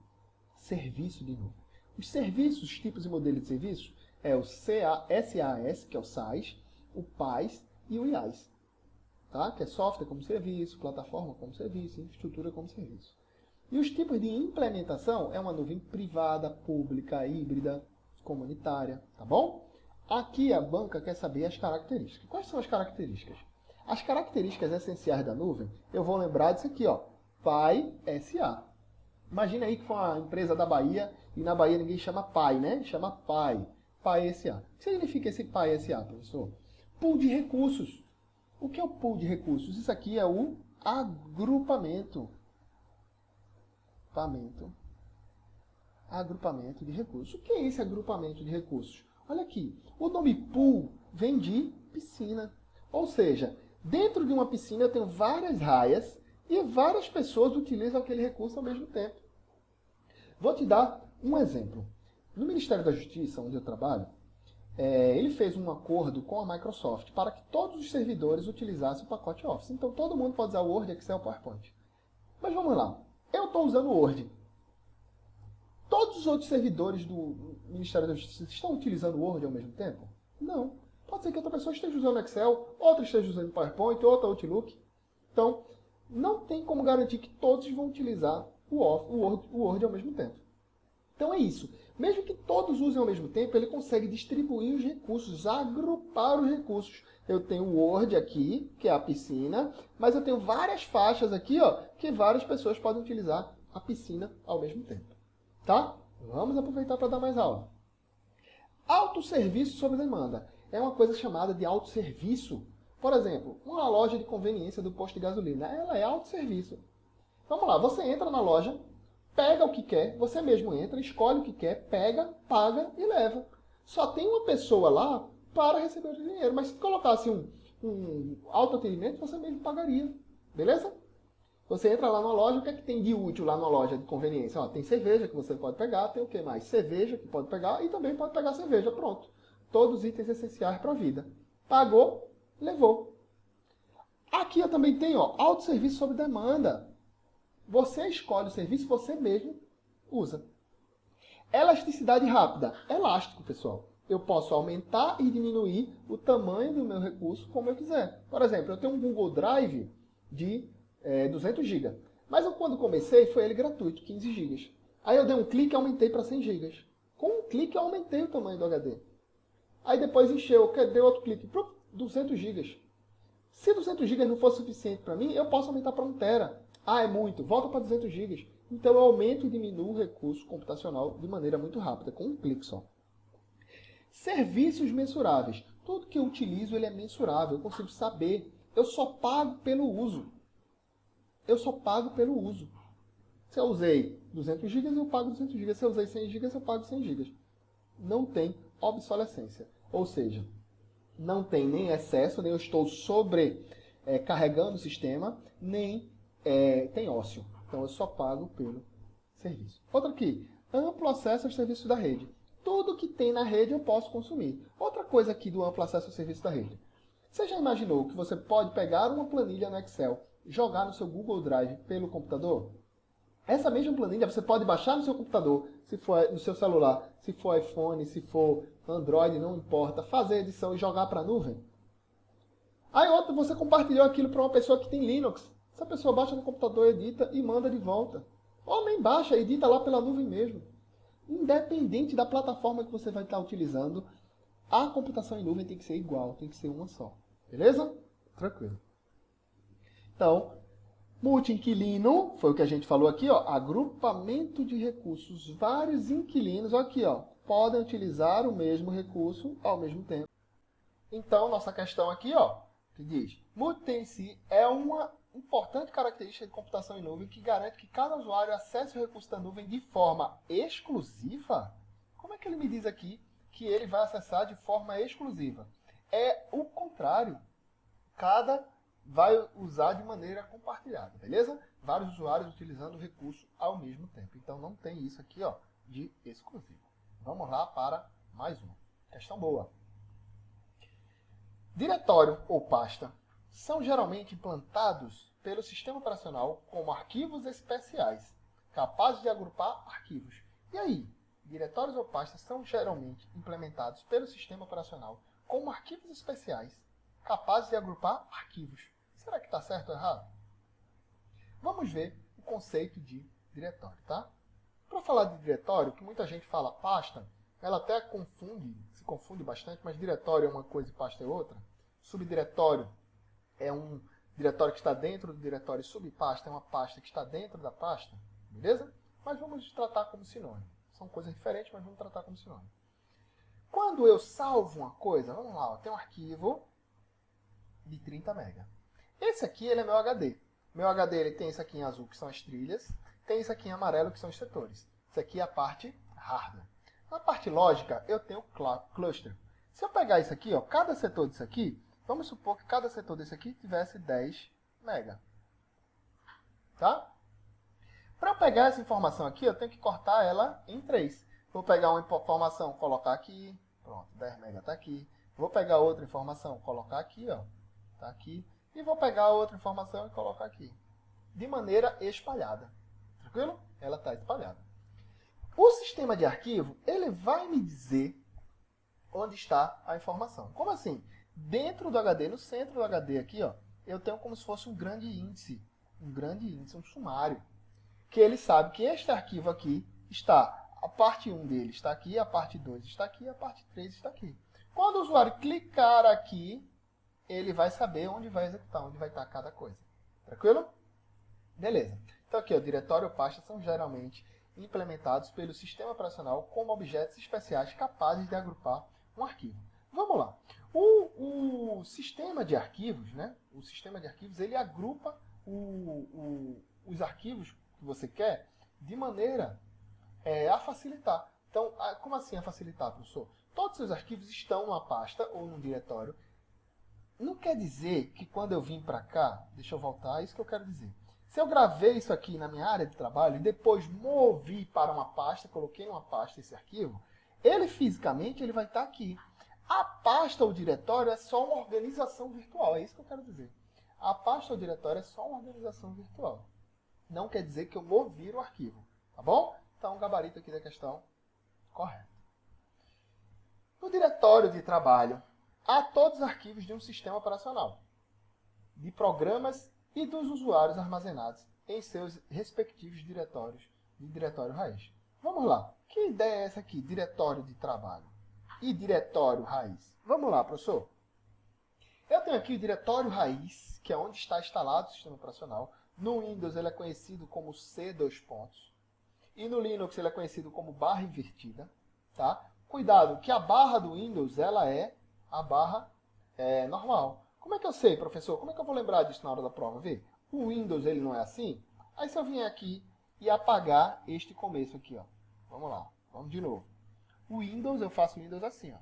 serviço de nuvem. Os serviços, os tipos e modelos de serviço, é o SAS, que é o SaaS, o PaaS e o IaaS. Tá? Que é software como serviço, plataforma como serviço, infraestrutura como serviço. E os tipos de implementação é uma nuvem privada, pública, híbrida, comunitária, tá bom? Aqui a banca quer saber as características. Quais são as características? As características essenciais da nuvem, eu vou lembrar disso aqui, ó, PAI SA. Imagina aí que foi uma empresa da Bahia, e na Bahia ninguém chama PAI, né? Chama PAI, PAI SA. O que significa esse PAI SA, professor? Pool de recursos. O que é o pool de recursos? Isso aqui é o agrupamento. Agrupamento de recursos. O que é esse agrupamento de recursos? Olha aqui, o nome pool vem de piscina. Ou seja, dentro de uma piscina eu tenho várias raias e várias pessoas utilizam aquele recurso ao mesmo tempo. Vou te dar um exemplo. No Ministério da Justiça, onde eu trabalho, ele fez um acordo com a Microsoft para que todos os servidores utilizassem o pacote Office. Então todo mundo pode usar o Word, Excel, PowerPoint. Mas vamos lá. Eu estou usando o Word. Todos os outros servidores do Ministério da Justiça estão utilizando o Word ao mesmo tempo? Não. Pode ser que outra pessoa esteja usando Excel, outra esteja usando PowerPoint, outra Outlook. Então, não tem como garantir que todos vão utilizar o Word ao mesmo tempo. Então é isso. Mesmo que todos usem ao mesmo tempo, ele consegue distribuir os recursos, agrupar os recursos. Eu tenho o Word aqui, que é a piscina, mas eu tenho várias faixas aqui, ó, que várias pessoas podem utilizar a piscina ao mesmo tempo. Tá? Vamos aproveitar para dar mais aula. Autosserviço sob demanda. É uma coisa chamada de autosserviço. Por exemplo, uma loja de conveniência do posto de gasolina. Ela é autosserviço. Vamos lá, você entra na loja, pega o que quer, você mesmo entra, escolhe o que quer, pega, paga e leva. Só tem uma pessoa lá para receber o dinheiro. Mas se colocasse um autoatendimento, você mesmo pagaria. Beleza? Você entra lá na loja, o que é que tem de útil lá na loja de conveniência? Ó, tem cerveja que você pode pegar, tem o que mais? Cerveja que pode pegar e também pode pegar cerveja, pronto. todos os itens essenciais para a vida. Pagou, levou. Aqui eu também tenho autosserviço sob demanda. Você escolhe o serviço, você mesmo usa. Elasticidade rápida. Elástico, pessoal. Eu posso aumentar e diminuir o tamanho do meu recurso como eu quiser. Por exemplo, eu tenho um Google Drive de 200 GB. Mas eu, quando comecei, foi ele gratuito, 15 GB. Aí eu dei um clique e aumentei para 100 GB. Com um clique eu aumentei o tamanho do HD. Aí depois encheu, dei outro clique, 200 GB. Se 200 GB não for suficiente para mim, eu posso aumentar para 1 TB. Ah, é muito, volta para 200 GB. Então eu aumento e diminuo o recurso computacional de maneira muito rápida, com um clique só. Serviços mensuráveis. Tudo que eu utilizo ele é mensurável, eu consigo saber. Eu só pago pelo uso. Eu só pago pelo uso. Se eu usei 200 GB, eu pago 200 GB. Se eu usei 100 GB, eu pago 100 GB. Não tem obsolescência. Ou seja, não tem nem excesso, nem eu estou sobrecarregando o sistema, nem tem ócio. Então eu só pago pelo serviço. Outra aqui, amplo acesso aos serviços da rede. Tudo que tem na rede eu posso consumir. Outra coisa aqui do amplo acesso ao serviço da rede. Você já imaginou que você pode pegar uma planilha no Excel, jogar no seu Google Drive pelo computador? Essa mesma planilha você pode baixar no seu computador, se for no seu celular, se for iPhone, se for Android, não importa, fazer edição e jogar para a nuvem. Aí outra, você compartilhou aquilo para uma pessoa que tem Linux. Essa pessoa baixa no computador, edita e manda de volta. Ou nem baixa, edita lá pela nuvem mesmo. Independente da plataforma que você vai estar utilizando, a computação em nuvem tem que ser igual, tem que ser uma só. Beleza? Tranquilo. Então, multi-inquilino, foi o que a gente falou aqui, ó, agrupamento de recursos. Vários inquilinos, aqui, ó, podem utilizar o mesmo recurso ao mesmo tempo. Então, nossa questão aqui, ó, que diz, multi-tenancy é uma importante característica de computação em nuvem que garante que cada usuário acesse o recurso da nuvem de forma exclusiva? Como é que ele me diz aqui que ele vai acessar de forma exclusiva? É o contrário. Cada vai usar de maneira compartilhada, beleza? Vários usuários utilizando o recurso ao mesmo tempo. Então não tem isso aqui, ó, de exclusivo. Vamos lá para mais uma. Questão boa. Diretório ou pasta são geralmente implantados pelo sistema operacional como arquivos especiais, capazes de agrupar arquivos. E aí, diretórios ou pastas são geralmente implementados pelo sistema operacional como arquivos especiais, capazes de agrupar arquivos. Será que está certo ou errado? Vamos ver o conceito de diretório, tá? Para falar de diretório, que muita gente fala pasta, ela até se confunde bastante, mas diretório é uma coisa e pasta é outra. Subdiretório é um diretório que está dentro do diretório, e subpasta é uma pasta que está dentro da pasta, beleza? Mas vamos tratar como sinônimo. São coisas diferentes, mas vamos tratar como sinônimo. Quando eu salvo uma coisa, vamos lá, tem um arquivo de 30 MB. Esse aqui ele é meu HD. Meu HD ele tem isso aqui em azul, que são as trilhas, tem isso aqui em amarelo, que são os setores. Isso aqui é a parte hardware. Na parte lógica, eu tenho cluster. Se eu pegar isso aqui, ó, cada setor disso aqui, vamos supor que cada setor desse aqui tivesse 10 MB. Tá? Para eu pegar essa informação aqui, eu tenho que cortar ela em 3. Vou pegar uma informação, colocar aqui, pronto, 10 MB está aqui. Vou pegar outra informação, colocar aqui, ó, tá aqui. E vou pegar outra informação e colocar aqui. De maneira espalhada. Tranquilo? Ela está espalhada. O sistema de arquivo, ele vai me dizer onde está a informação. Como assim? Dentro do HD, no centro do HD aqui, ó, eu tenho como se fosse um grande índice, um sumário, que ele sabe que este arquivo aqui está, a parte 1 dele está aqui, a parte 2 está aqui, a parte 3 está aqui. Quando o usuário clicar aqui, ele vai saber onde vai executar, onde vai estar cada coisa. Tranquilo? Beleza. Então aqui, o diretório ou pasta são geralmente implementados pelo sistema operacional como objetos especiais capazes de agrupar um arquivo. Vamos lá. O sistema de arquivos, né? O sistema de arquivos, ele agrupa os arquivos que você quer de maneira a facilitar. Então, como assim a facilitar, professor? Todos os seus arquivos estão numa pasta ou num diretório. Não quer dizer que quando eu vim para cá, deixa eu voltar, é isso que eu quero dizer. Se eu gravei isso aqui na minha área de trabalho e depois movi para uma pasta, coloquei numa pasta esse arquivo, ele fisicamente ele vai estar aqui. A pasta ou diretório é só uma organização virtual, é isso que eu quero dizer. A pasta ou diretório é só uma organização virtual. Não quer dizer que eu movi o arquivo, tá bom? Então, o gabarito aqui da questão correto. No diretório de trabalho, há todos os arquivos de um sistema operacional, de programas e dos usuários armazenados em seus respectivos diretórios de diretório raiz. Vamos lá. Que ideia é essa aqui? Diretório de trabalho e diretório raiz. Vamos lá, professor. Eu tenho aqui o diretório raiz, que é onde está instalado o sistema operacional. No Windows ele é conhecido como C++. E no Linux ele é conhecido como barra invertida. Tá? Cuidado, que a barra do Windows ela é a barra normal. Como é que eu sei, professor? Como é que eu vou lembrar disso na hora da prova? Vê, o Windows ele não é assim. Aí se eu vier aqui e apagar este começo aqui, ó. Vamos lá, vamos de novo. O Windows, eu faço o Windows assim, ó.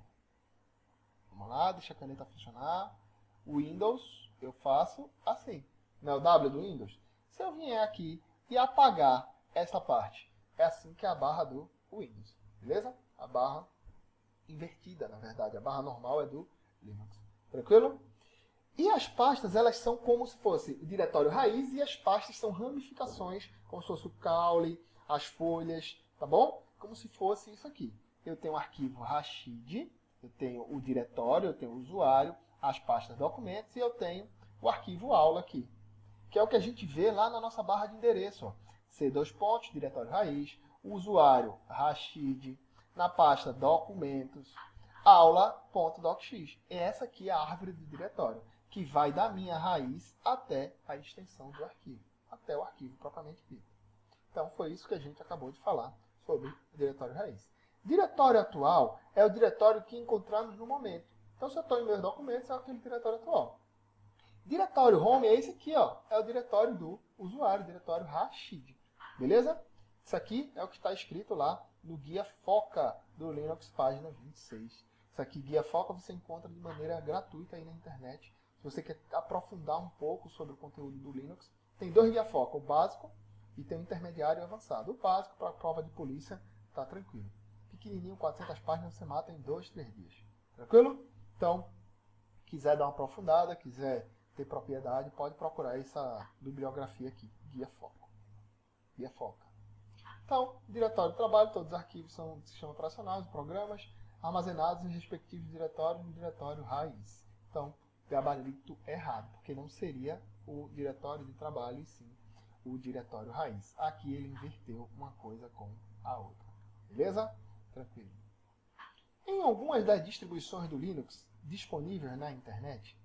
Vamos lá, deixa a caneta funcionar. O Windows, eu faço assim. Não é o W do Windows? Se eu vier aqui e apagar essa parte, é assim que é a barra do Windows. Beleza? A barra invertida, na verdade. A barra normal é do Linux. Tranquilo? E as pastas, elas são como se fosse o diretório raiz e as pastas são ramificações, como se fosse o caule, as folhas, tá bom? Como se fosse isso aqui. Eu tenho o arquivo Rashid, eu tenho o diretório, eu tenho o usuário, as pastas documentos e eu tenho o arquivo aula aqui, que é o que a gente vê lá na nossa barra de endereço. Ó. C++, diretório raiz, o usuário Rashid, na pasta documentos, aula.docx. Essa aqui é a árvore do diretório, que vai da minha raiz até a extensão do arquivo, até o arquivo propriamente dito. Então, foi isso que a gente acabou de falar sobre o diretório raiz. Diretório atual é o diretório que encontramos no momento. Então, se eu estou em meus documentos, é aquele diretório atual. Diretório home é esse aqui, ó, é o diretório do usuário, o diretório Rashid. Beleza? Isso aqui é o que está escrito lá no Guia Foca do Linux, página 26. Isso aqui, Guia Foca, você encontra de maneira gratuita aí na internet. Se você quer aprofundar um pouco sobre o conteúdo do Linux, tem dois Guia Foca, o básico e tem o intermediário e o avançado. O básico, para a prova de polícia, tá tranquilo. Pequenininho, 400 páginas, você mata em 2, 3 dias. Tranquilo? Então, quiser dar uma aprofundada, quiser ter propriedade, pode procurar essa bibliografia aqui, Guia Foca. Guia Foca. Então, diretório de trabalho, todos os arquivos são do sistema operacional, de programas, armazenados em respectivos diretórios no diretório raiz. Então, gabarito errado, porque não seria o diretório de trabalho, e sim o diretório raiz. Aqui ele inverteu uma coisa com a outra. Beleza? Tranquilo. Em algumas das distribuições do Linux disponíveis na internet,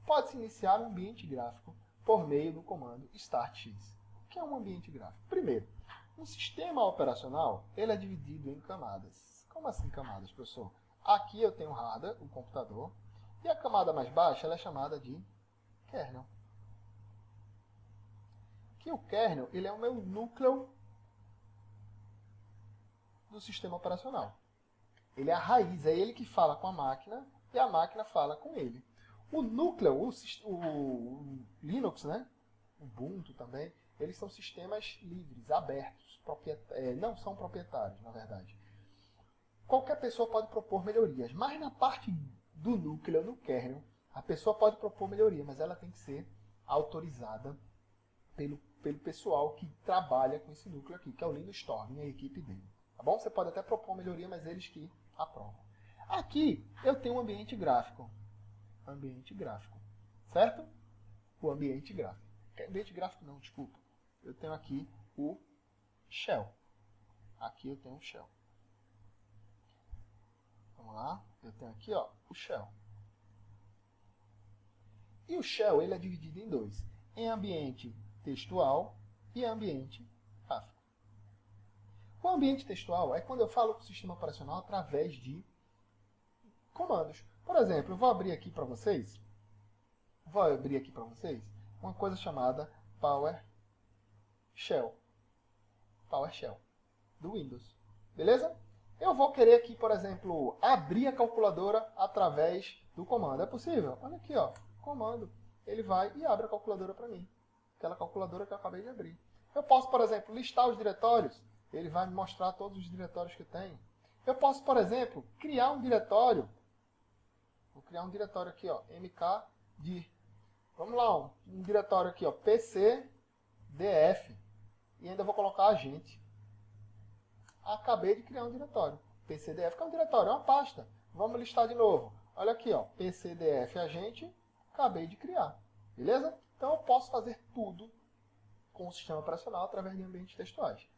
pode-se iniciar um ambiente gráfico por meio do comando startx. O que é um ambiente gráfico? Primeiro, um sistema operacional ele é dividido em camadas. Como assim camadas, professor? Aqui eu tenho o hardware, o computador, e a camada mais baixa ela é chamada de kernel. Que o kernel ele é o meu núcleo do sistema operacional. Ele é a raiz, é ele que fala com a máquina e a máquina fala com ele. O núcleo, o Linux, né? O Ubuntu também, eles são sistemas livres, abertos, não são proprietários, na verdade. Qualquer pessoa pode propor melhorias, mas na parte do núcleo, no kernel, a pessoa pode propor melhoria, mas ela tem que ser autorizada pelo pessoal que trabalha com esse núcleo aqui, que é o Linus Storm e a equipe dele. Tá bom? Você pode até propor melhoria, mas eles que aprovam. Aqui eu tenho um ambiente gráfico. Ambiente gráfico. Certo? O ambiente gráfico. Ambiente gráfico não, desculpa. Eu tenho aqui o shell. Aqui eu tenho o shell. Vamos lá. Eu tenho aqui ó, o shell. E o shell ele é dividido em dois. Em ambiente textual e ambiente gráfico. O ambiente textual é quando eu falo com o sistema operacional através de comandos. Por exemplo, eu vou abrir aqui para vocês uma coisa chamada PowerShell. PowerShell do Windows. Beleza? Eu vou querer aqui, por exemplo, abrir a calculadora através do comando. É possível? Olha aqui, ó, comando. Ele vai e abre a calculadora para mim. Aquela calculadora que eu acabei de abrir. Eu posso, por exemplo, listar os diretórios. Ele vai me mostrar todos os diretórios que eu tenho. Eu posso, por exemplo, criar um diretório criar um diretório aqui, ó, mkdir. Vamos lá, um diretório aqui, ó, pcdf. E ainda vou colocar agente. Acabei de criar um diretório. PCDF, que é um diretório, é uma pasta. Vamos listar de novo. Olha aqui, ó, PCDF agente, acabei de criar. Beleza? Então eu posso fazer tudo com o sistema operacional através de ambientes textuais.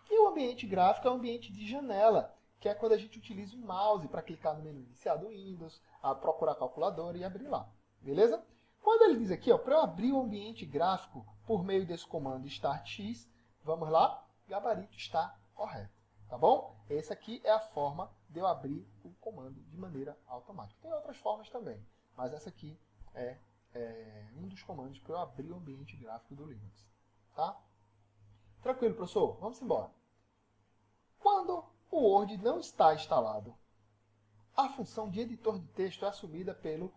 E o ambiente gráfico é um ambiente de janela, que é quando a gente utiliza o mouse para clicar no menu inicial do Windows, procurar a calculadora e abrir lá. Beleza? Quando ele diz aqui, para eu abrir o ambiente gráfico por meio desse comando StartX, vamos lá, gabarito está correto. Tá bom? Essa aqui é a forma de eu abrir o comando de maneira automática. Tem outras formas também, mas essa aqui é um dos comandos para eu abrir o ambiente gráfico do Linux. Tá? Tranquilo, professor? Vamos embora. Quando o Word não está instalado, a função de editor de texto é assumida pelo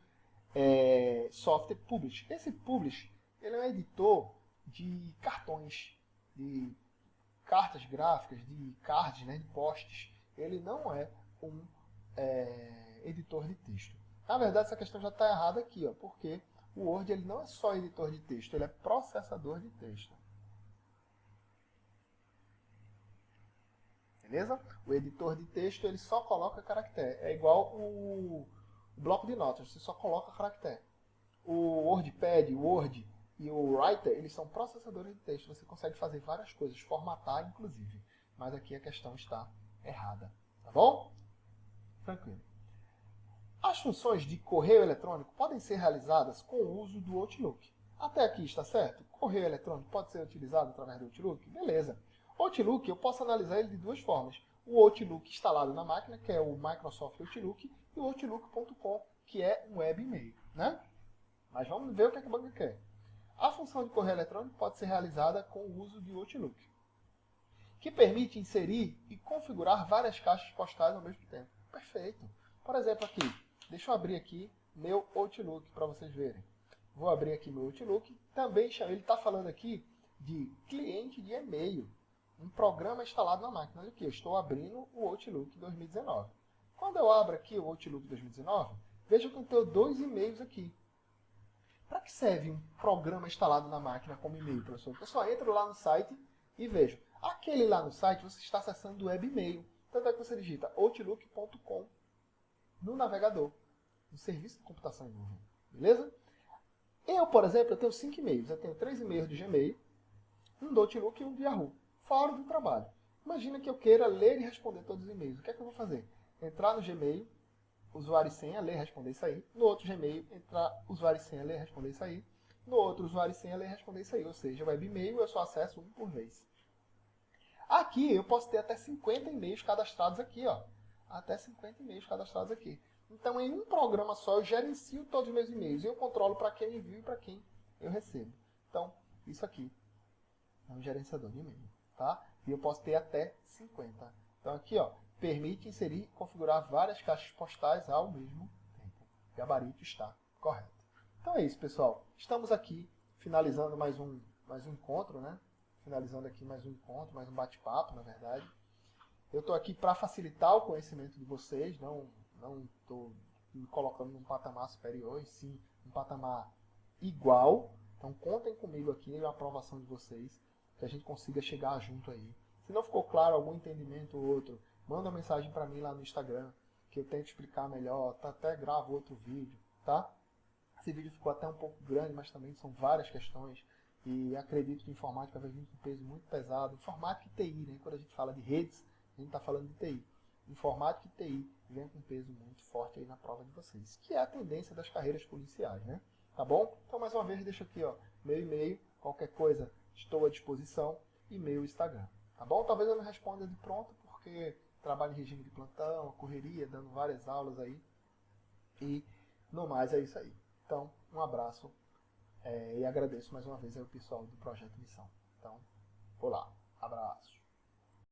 software Publish. Esse Publish ele é um editor de cartões, de cartas gráficas, de cards, né, de posts. Ele não é um editor de texto. Na verdade, essa questão já está errada aqui, ó, porque o Word ele não é só editor de texto, ele é processador de texto. Beleza? O editor de texto ele só coloca caractere. É igual o bloco de notas, você só coloca caractere. O WordPad, o Word e o Writer, eles são processadores de texto. Você consegue fazer várias coisas, formatar inclusive. Mas aqui a questão está errada. Tá bom? Tranquilo. As funções de correio eletrônico podem ser realizadas com o uso do Outlook. Até aqui está certo? Correio eletrônico pode ser utilizado através do Outlook? Beleza. Outlook, eu posso analisar ele de duas formas. O Outlook instalado na máquina, que é o Microsoft Outlook, e o Outlook.com, que é um web e-mail. Né? Mas vamos ver o que a banca quer. A função de correio eletrônico pode ser realizada com o uso de Outlook, que permite inserir e configurar várias caixas postais ao mesmo tempo. Perfeito. Por exemplo, aqui, deixa eu abrir aqui meu Outlook para vocês verem. Vou abrir aqui meu Outlook. Também ele está falando aqui de cliente de e-mail, um programa instalado na máquina. Olha aqui, eu estou abrindo o Outlook 2019. Quando eu abro aqui o Outlook 2019, veja que eu tenho dois e-mails aqui. Para que serve um programa instalado na máquina como e-mail, professor? Eu só entro lá no site e vejo. Aquele lá no site você está acessando o web e-mail. Tanto é que você digita outlook.com no navegador, no serviço de computação em nuvem. Beleza? Eu, por exemplo, eu tenho 5 e-mails. Eu tenho 3 e-mails do Gmail, um do Outlook e um do Yahoo. Fora do trabalho. Imagina que eu queira ler e responder todos os e-mails. O que é que eu vou fazer? Entrar no Gmail, usuário e senha, ler e responder e sair. No outro Gmail, entrar usuário e senha, ler e responder e sair. No outro, usuário e senha, ler e responder e sair. Ou seja, o web e-mail eu só acesso um por vez. Aqui eu posso ter até 50 e-mails cadastrados aqui, ó. Até 50 e-mails cadastrados aqui. Então, em um programa só, eu gerencio todos os meus e-mails. E eu controlo para quem eu envio e para quem eu recebo. Então, isso aqui é um gerenciador de e-mail, tá? E eu posso ter até 50. Então, aqui, ó, permite inserir e configurar várias caixas postais ao mesmo tempo. O gabarito está correto. Então é isso, pessoal. Estamos aqui finalizando mais um encontro, né? Finalizando aqui mais um encontro, mais um bate-papo, na verdade. Eu estou aqui para facilitar o conhecimento de vocês, não estou me colocando num patamar superior, e sim um patamar igual. Então contem comigo aqui na aprovação de vocês, que a gente consiga chegar junto aí. Se não ficou claro algum entendimento ou outro, manda uma mensagem para mim lá no Instagram, que eu tento explicar melhor, até gravo outro vídeo, tá? Esse vídeo ficou até um pouco grande, mas também são várias questões. E acredito que informática vai vir com um peso muito pesado. Informática e TI, né? Quando a gente fala de redes, a gente está falando de TI. Informática e TI vem com um peso muito forte aí na prova de vocês, que é a tendência das carreiras policiais, né? Tá bom? Então, mais uma vez, deixo aqui, ó, meu e-mail, qualquer coisa, estou à disposição, e meu Instagram. Tá bom? Talvez eu não responda de pronto, porque trabalho em regime de plantão, correria, dando várias aulas aí. E, no mais, é isso aí. Então, um abraço. E agradeço mais uma vez ao pessoal do Projeto Missão. Então, olá, abraço.